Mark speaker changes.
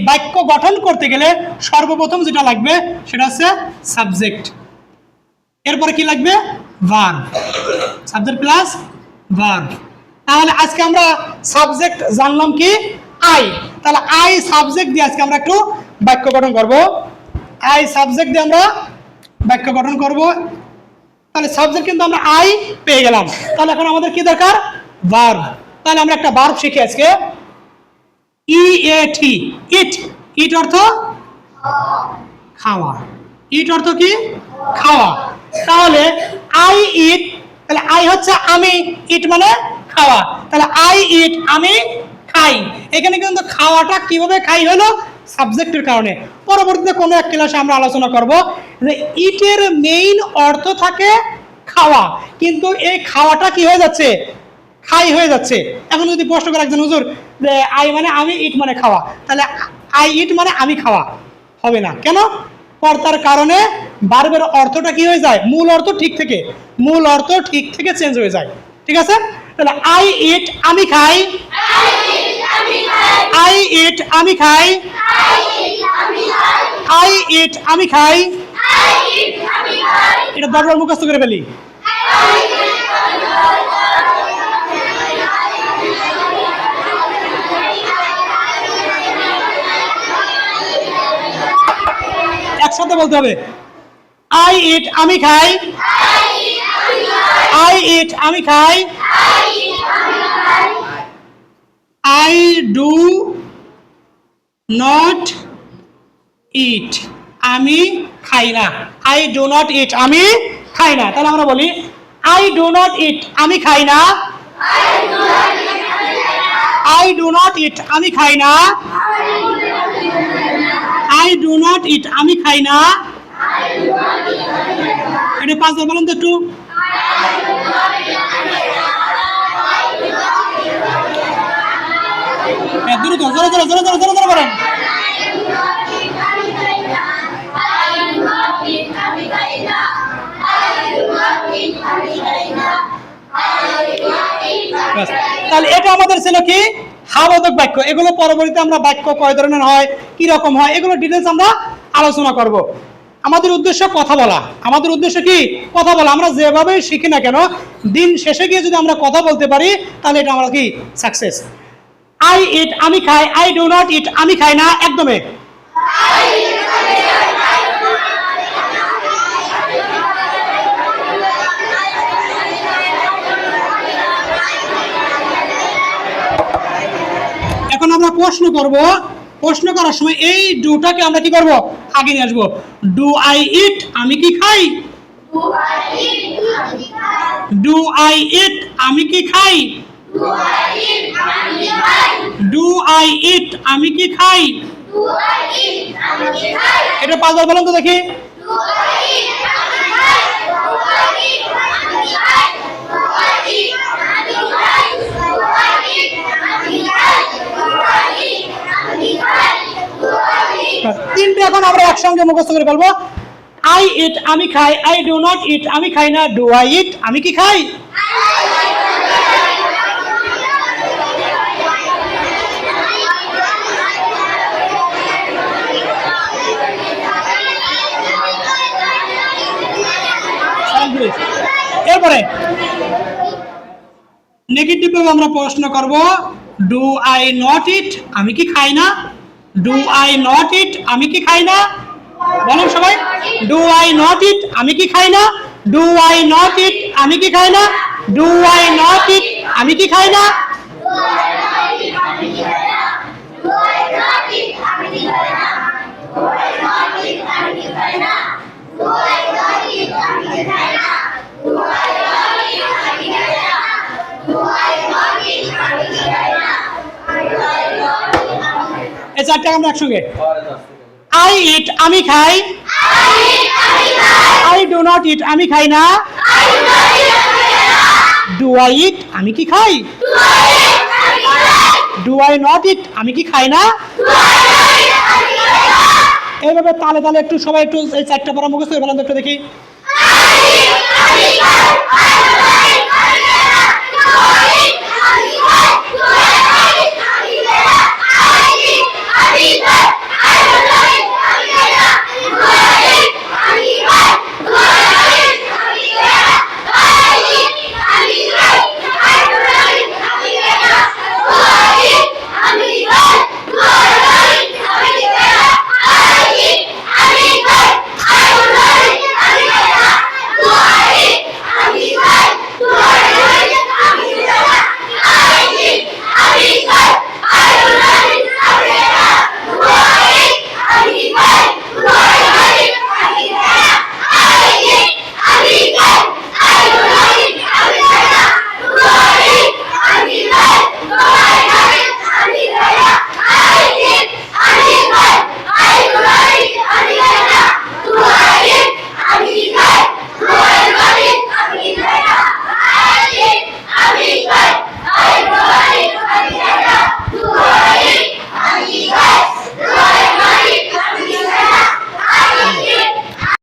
Speaker 1: বাক্য গঠন করতে গেলে সর্বপ্রথম যেটা লাগবে সেটা হচ্ছে সাবজেক্ট, এরপরে কি লাগবে ভার্ব, সাবজেক্ট প্লাস ভার্ব। তাহলে আজকে আমরা সাবজেক্ট জানলাম কি আই, তাহলে আই সাবজেক্ট দিয়ে আজকে আমরা একটু বাক্য গঠন করব। আই সাবজেক্ট দিয়ে আমরা বাক্য গঠন করব। তাহলে সাবজেক্ট কিন্তু আমরা আই পেয়ে গেলাম, তাহলে এখন আমাদের কি দরকার ভার্ব। তাহলে আমরা একটা ভার্ব শিখি আজকে, ইএটি, ইট, ইট অর্থ খাওয়া, ইট অর্থ কি খাওয়া। তাহলে আই ইট, তাহলে আই হচ্ছে আমি, ইট মানে খাওয়া, তাহলে আই ইট আমি খাই। এখানে কিন্তু খাওয়াটা কিভাবে খাই হলো সাবজেক্টের কারণে। পরবর্তীতে কোনো এক ক্লাসে আমরা আলোচনা করব যে ইটের মেইন অর্থ থাকে খাওয়া, কিন্তু এই খাওয়াটা কি হয়ে যাচ্ছে খাই হয়ে যাচ্ছে। এখন যদি প্রশ্ন করে একজন হুজুর যে আই মানে আমি, ইট মানে খাওয়া, তাহলে আই ইট মানে আমি খাওয়া হবে না, কেন? কর্তার কারণে ভার্বের অর্থটা কি হয়ে যায়, মূল অর্থ ঠিক থেকে, মূল অর্থ ঠিক থেকে চেঞ্জ হয়ে যায়। ঠিক আছে, তাহলে আই ইট আমি খাই, আই ইট আমি খাই, আই ইট আমি খাই, এটা বারবার মুখস্থ করে ফেলি। একসাথে বলতে হবে, আই ইট আমি খাই, আই ইট আমি খাই, আই ডু নট ইট আমি খাই না, আই ডু নট ইট আমি খাই না। তাহলে আমরা বলি আই ডু নট ইট আমি খাই না, আই ডু নট ইট আমি খাই না, আই ডু নট ইট আমি খাই না। এটা পাঁচবার বলুন তো একটু। দ্রুত জোরে জোরে জোরে জোরে জোরে জোরে করেন। তাহলে এটা আমাদের ছিল কি হাবোধক বাক্য। এগুলো পরবর্তীতে আমরা বাক্য কয় ধরনের হয়, কি রকম হয়, এগুলো ডিটেলস আমরা আলোচনা করব। আমাদের উদ্দেশ্য কথা বলা, আমাদের উদ্দেশ্য কি কথা বলা। আমরা যেভাবে শিখি না কেন দিন শেষে গিয়ে যদি আমরা কথা বলতে পারি তাহলে এটা আমরা কি সাকসেস। আই ইট আমি খাই, আই ডু নট ইট আমি খাই না, একদমই। এখন আমরা প্রশ্ন করব, প্রশ্ন করার সময় এই ডুটাকে আমরা কি করব আগে নিয়ে আসবো। ডু আই ইট আমি কি খাই, ডু আই ইট আমি কি খাই, ডু আই ইট আমি কি খাই। এটা পাঁচবার বলুন তো দেখি। তিনটে এখন আমরা একসঙ্গে মুখস্থ করে বলবো। আই ইট আমি খাই, আই ডু নট ইট আমি খাই না, ডু আই ইট আমি কি খাই। এরপরে নেগেটিভ ভাবে আমরা প্রশ্ন করব, ডু আই নট ইট আমি কি খাই না, ডু আই নট ইট আমি কি খাই না। বলুন সবাই, ডু আই নট ইট আমি কি খাই না, ডু আই নট ইট আমি কি খাই না, ডু আই নট ইট আমি কি খাই না। এই চারটা আমরা একসঙ্গে, আই ইট আমি খাই, আই ডু নট ইট আমি খাই না, ডু আই ইট আমি কি খাই, ডু আই নট ইট আমি কি খাই না। এইভাবে তালে তালে একটু সবাই একটু এই চারটা পড়া মুখস্থ করে বলেন একটু দেখি। I
Speaker 2: ইট